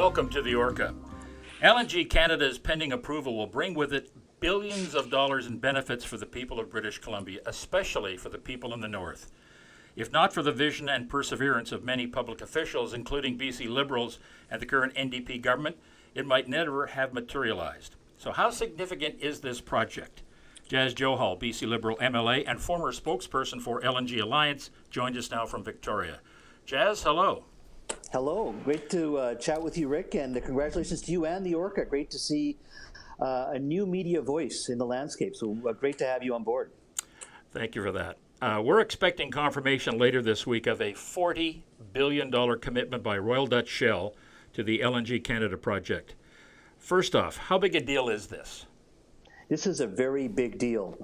Welcome to the Orca. LNG Canada's pending approval will bring with it billions of dollars in benefits for the people of British Columbia, especially for the people in the north. If not for the vision and perseverance of many public officials, including BC Liberals and the current NDP government, it might never have materialized. So how significant is this project? Jas Johal, BC Liberal MLA and former spokesperson for LNG Alliance, joins us now from Victoria. Jas, hello. Hello. Great to chat with you, Rick, and congratulations to you and the Orca. Great to see a new media voice in the landscape, so great to have you on board. Thank you for that. We're expecting confirmation later this week of a $40 billion commitment by Royal Dutch Shell to the LNG Canada project. First off, how big a deal is this? This is a very big deal.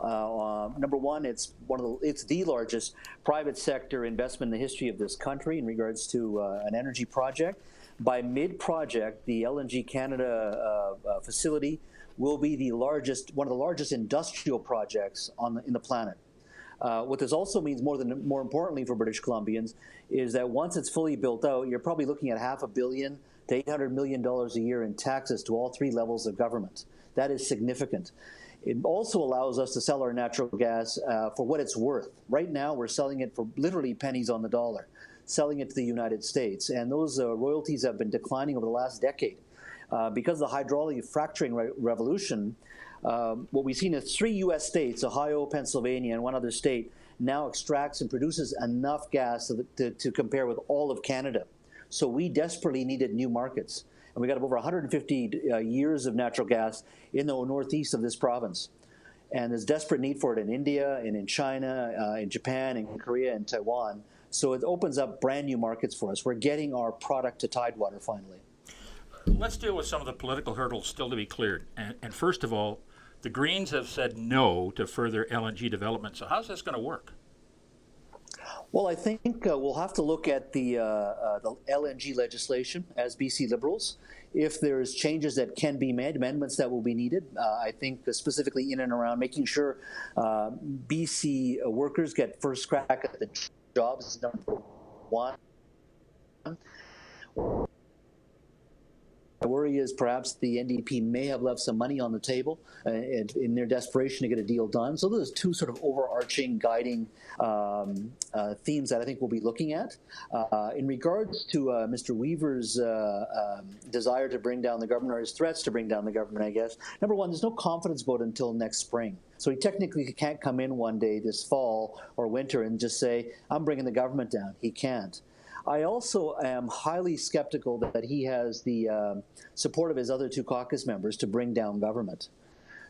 Number one, it's the largest private sector investment in the history of this country in regards to an energy project. By mid-project, the LNG Canada facility will be one of the largest industrial projects in the planet. What this also means, more importantly for British Columbians, is that once it's fully built out, you're probably looking at $500 million to $800 million a year in taxes to all three levels of government. That is significant. It also allows us to sell our natural gas for what it's worth. Right now, we're selling it for literally pennies on the dollar, selling it to the United States. And those royalties have been declining over the last decade. Because of the hydraulic fracturing revolution, what we've seen is 3 U.S. states, Ohio, Pennsylvania, and one other state, now extracts and produces enough gas to compare with all of Canada. So we desperately needed new markets. And we got over 150 years of natural gas in the northeast of this province. And there's desperate need for it in India and in China, in Japan, in Korea, and Taiwan. So it opens up brand new markets for us. We're getting our product to Tidewater finally. Let's deal with some of the political hurdles still to be cleared. And first of all, the Greens have said no to further LNG development. So how's this going to work? Well, I think we'll have to look at the LNG legislation as BC Liberals. If there's changes that can be made, amendments that will be needed, I think specifically in and around making sure BC workers get first crack at the jobs is number one. The worry is perhaps the NDP may have left some money on the table in their desperation to get a deal done. So those two sort of overarching guiding themes that I think we'll be looking at. In regards to Mr. Weaver's desire to bring down the government, or his threats to bring down the government, I guess, number one, there's no confidence vote until next spring. So he technically can't come in one day this fall or winter and just say, I'm bringing the government down. He can't. I also am highly skeptical that he has the support of his other two caucus members to bring down government.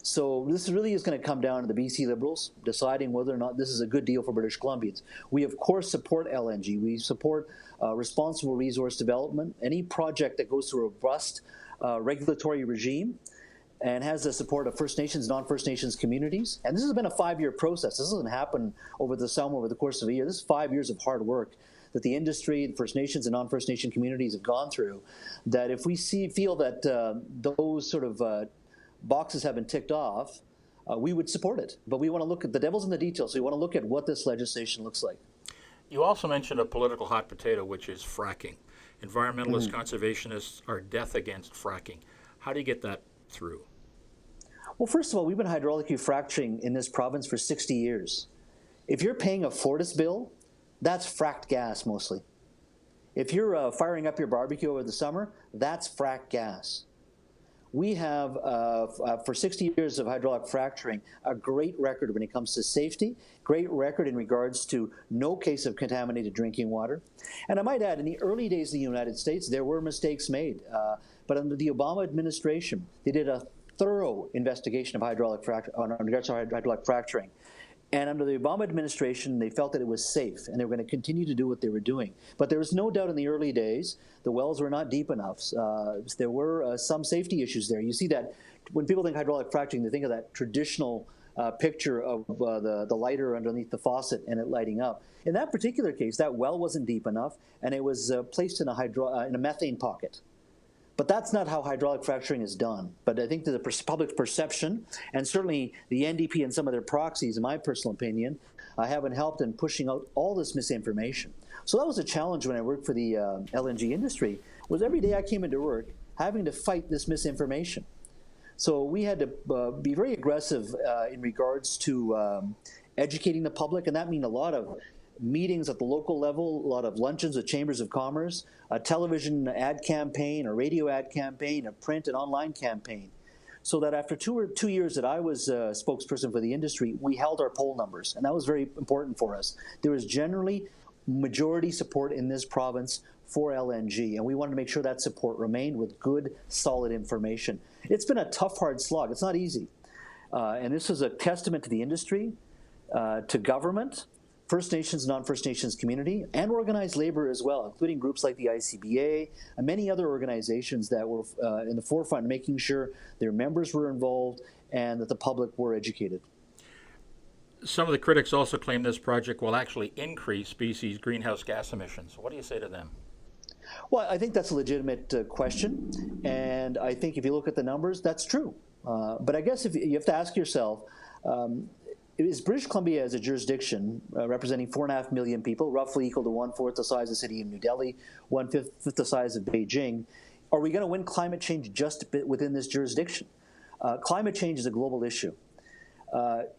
So this really is going to come down to the BC Liberals deciding whether or not this is a good deal for British Columbians. We, of course, support LNG. We support responsible resource development. Any project that goes through a robust regulatory regime and has the support of First Nations, non-First Nations communities. And this has been a 5-year process. This doesn't happen over the summer, over the course of a year. This is 5 years of hard work that the industry, the First Nations and non-First Nation communities have gone through, that if we feel that those sort of boxes have been ticked off, we would support it. But we want to look at the devil's in the details, so we want to look at what this legislation looks like. You also mentioned a political hot potato, which is fracking. Environmentalist conservationists are death against fracking. How do you get that through? Well, first of all, we've been hydraulically fracturing in this province for 60 years. If you're paying a Fortis bill, that's fracked gas mostly. If you're firing up your barbecue over the summer, that's fracked gas. We have, for 60 years of hydraulic fracturing, a great record when it comes to safety, great record in regards to no case of contaminated drinking water. And I might add, in the early days of the United States, there were mistakes made. But under the Obama administration, they did a thorough investigation of hydraulic fracturing. And under the Obama administration, they felt that it was safe, and they were going to continue to do what they were doing. But there was no doubt in the early days, the wells were not deep enough. There were some safety issues there. You see that when people think hydraulic fracturing, they think of that traditional picture of the lighter underneath the faucet and it lighting up. In that particular case, that well wasn't deep enough, and it was placed in a methane pocket. But that's not how hydraulic fracturing is done. But I think that the public perception, and certainly the NDP and some of their proxies, in my personal opinion, haven't helped in pushing out all this misinformation. So that was a challenge when I worked for the LNG industry, was every day I came into work, having to fight this misinformation. So we had to be very aggressive in regards to educating the public, and that means a lot of meetings at the local level, a lot of luncheons with chambers of commerce, a television ad campaign, a radio ad campaign, a print and online campaign. So that after 2 years that I was a spokesperson for the industry, we held our poll numbers, and that was very important for us. There was generally majority support in this province for LNG, and we wanted to make sure that support remained with good, solid information. It's been a tough, hard slog. It's not easy. And this is a testament to the industry, to government, First Nations, non-First Nations community, and organized labor as well, including groups like the ICBA and many other organizations that were in the forefront, making sure their members were involved and that the public were educated. Some of the critics also claim this project will actually increase BC's greenhouse gas emissions. What do you say to them? Well, I think that's a legitimate question, and I think if you look at the numbers, that's true. But I guess if you have to ask yourself, is British Columbia as a jurisdiction representing 4.5 million people, roughly equal to 1/4 the size of the city of New Delhi, 1/5 the size of Beijing, are we going to win climate change just within this jurisdiction? Climate change is a global issue.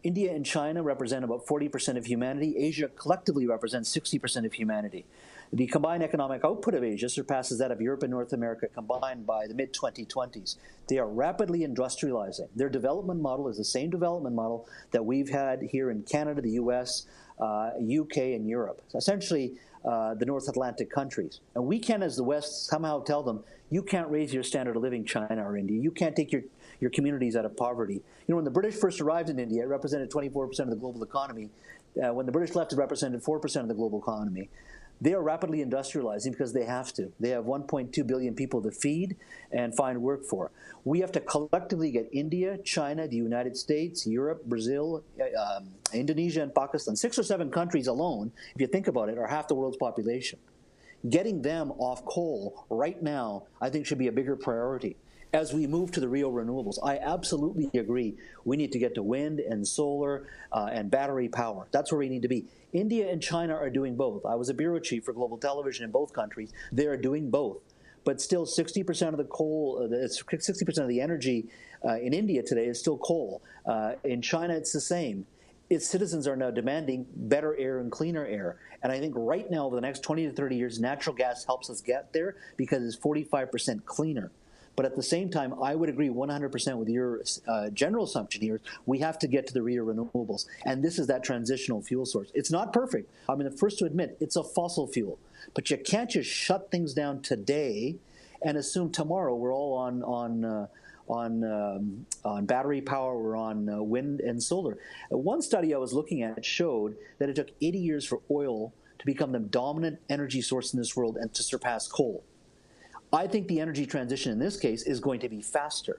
India and China represent about 40% of humanity. Asia collectively represents 60% of humanity. The combined economic output of Asia surpasses that of Europe and North America combined by the mid-2020s. They are rapidly industrializing. Their development model is the same development model that we've had here in Canada, the US, UK, and Europe. Essentially, the North Atlantic countries. And we can, as the West, somehow tell them, you can't raise your standard of living, China or India. You can't take your communities out of poverty. You know, when the British first arrived in India, it represented 24% of the global economy. When the British left, it represented 4% of the global economy. They are rapidly industrializing because they have to. They have 1.2 billion people to feed and find work for. We have to collectively get India, China, the United States, Europe, Brazil, Indonesia, and Pakistan, 6 or 7 countries alone, if you think about it, are half the world's population. Getting them off coal right now, I think, should be a bigger priority. As we move to the Rio renewables, I absolutely agree. We need to get to wind and solar and battery power. That's where we need to be. India and China are doing both. I was a bureau chief for Global Television in both countries. They are doing both. But still 60% of the coal, 60% of the energy in India today is still coal. In China, it's the same. Its citizens are now demanding better air and cleaner air. And I think right now, over the next 20 to 30 years, natural gas helps us get there because it's 45% cleaner. But at the same time, I would agree 100% with your general assumption here. We have to get to the Rio renewables. And this is that transitional fuel source. It's not perfect. I'm the first to admit it's a fossil fuel. But you can't just shut things down today and assume tomorrow we're all on battery power or on wind and solar. One study I was looking at showed that it took 80 years for oil to become the dominant energy source in this world and to surpass coal. I think the energy transition in this case is going to be faster.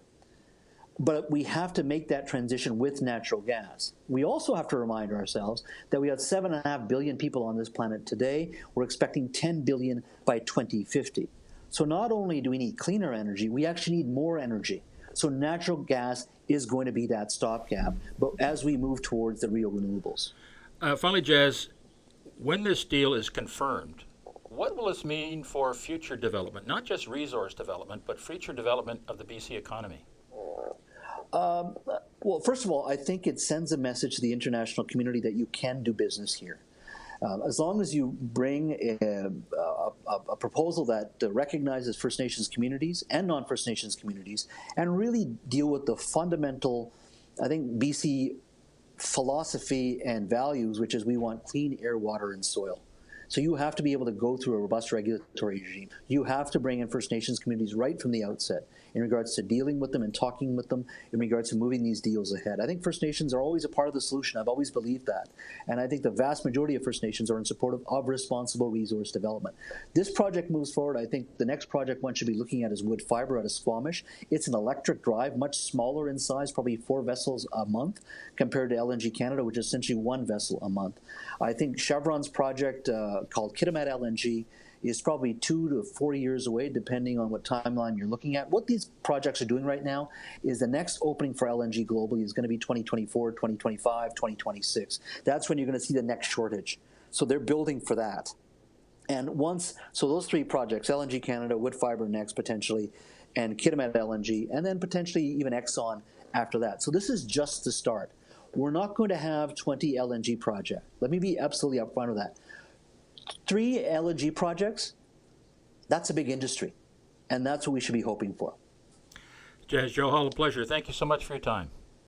But we have to make that transition with natural gas. We also have to remind ourselves that we have 7.5 billion people on this planet today. We're expecting 10 billion by 2050. So not only do we need cleaner energy, we actually need more energy. So natural gas is going to be that stopgap, but as we move towards the real renewables. Finally, Jas, when this deal is confirmed, what will this mean for future development, not just resource development, but future development of the BC economy? Well, first of all, I think it sends a message to the international community that you can do business here. As long as you bring a proposal that recognizes First Nations communities and non-First Nations communities and really deal with the fundamental, I think, BC philosophy and values, which is we want clean air, water, and soil. So you have to be able to go through a robust regulatory regime. You have to bring in First Nations communities right from the outset in regards to dealing with them and talking with them, in regards to moving these deals ahead. I think First Nations are always a part of the solution. I've always believed that. And I think the vast majority of First Nations are in support of responsible resource development. This project moves forward. I think the next project one should be looking at is wood fiber out of Squamish. It's an electric drive, much smaller in size, probably 4 vessels a month, compared to LNG Canada, which is essentially 1 vessel a month. I think Chevron's project called Kitimat LNG is probably 2 to 4 years away, depending on what timeline you're looking at. What these projects are doing right now is the next opening for LNG globally is going to be 2024, 2025, 2026. That's when you're going to see the next shortage. So they're building for that. And so those 3 projects, LNG Canada, wood fiber next potentially, and Kitimat LNG, and then potentially even Exxon after that. So this is just the start. We're not going to have 20 LNG projects. Let me be absolutely upfront with that. 3 LNG projects, that's a big industry, and that's what we should be hoping for. Jas Johal, a pleasure. Thank you so much for your time.